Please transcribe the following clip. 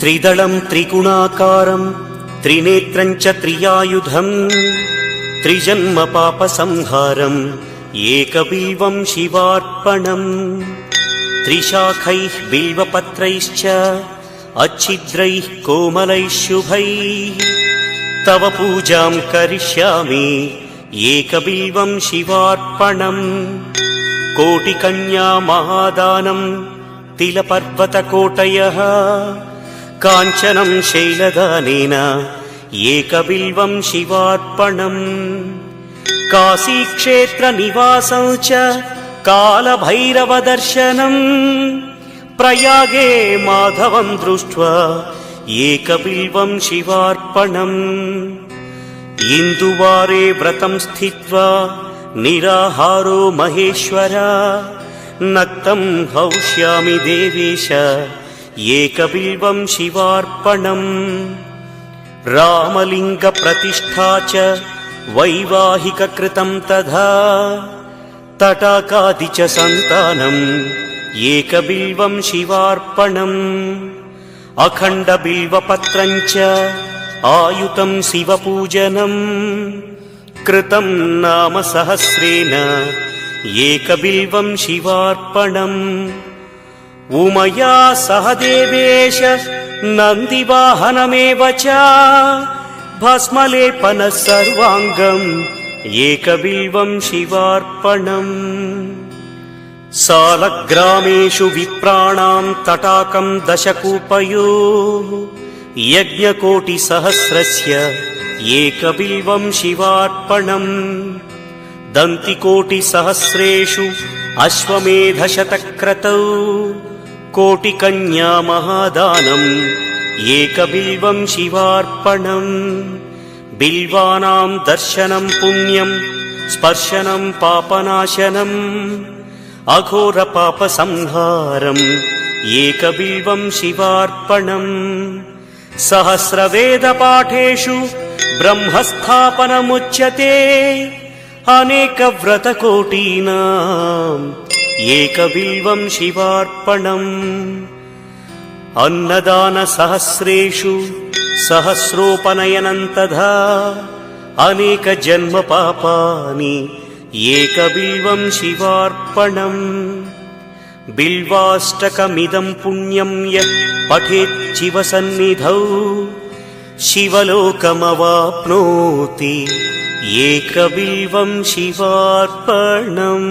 त्रिदलं त्रिगुणाकारं त्रिनेत्रं च त्रियायुधं त्रिजन्म पापसंहारम् एकबिल्वं शिवार्पणम् त्रिशाखैः बिल्वपत्रैश्च अच्छिद्रैः कोमलैः शुभैः तव पूजां करिष्यामि एकबिल्वं शिवार्पणम् कोटिकन्या महादानं तिलपर्वतकोटयः काञ्चनं शैलदानेन एकबिल्वं शिवार्पणम् काशीक्षेत्रनिवासं च कालभैरवदर्शनम् प्रयागे माधवं दृष्ट्वा एकबिल्वं शिवार्पणम् इन्दुवारे व्रतं स्थित्वा निराहारो महेश्वर नक्तं हौष्यामि देवेश एकबिल्वं शिवार्पणम् रामलिङ्गप्रतिष्ठा च वैवाहिककृतं तथा तटाकादि च सन्तानम् एकबिल्वं शिवार्पणम् अखण्डबिल्वपत्रं च आयुतं शिवपूजनम् कृतं नाम सहस्रेण एकबिल्वं शिवार्पणम् उमया सह देवेश नन्दिवाहनमेव च भस्मलेपन सर्वाङ्गम् एकबिल्वं शिवार्पणम् सालग्रामेषु विप्राणां तटाकं दशकूपयोः यज्ञकोटिसहस्रस्य एकबिल्वं शिवार्पणम् दन्तिकोटिसहस्रेषु अश्वमेधशतक्रतौ कोटिकन्या महादानम् एकबिल्वं शिवार्पणम् बिल्वानां दर्शनं पुण्यं स्पर्शनं पापनाशनम् अघोरपापसंहारम् एकबिल्वं शिवार्पणम् सहस्रवेदपाठेषु ब्रह्मस्थापनमुच्यते अनेकव्रतकोटीनाम् एकबिल्वं शिवार्पणम् अन्नदानसहस्रेषु सहस्रोपनयनं तथा अनेकजन्मपापानि एकबिल्वं शिवार्पणम् बिल्वाष्टकमिदं पुण्यं यः पठेत् शिवसन्निधौ शिवलोकमवाप्नोति एकबिल्वं शिवार्पणम्।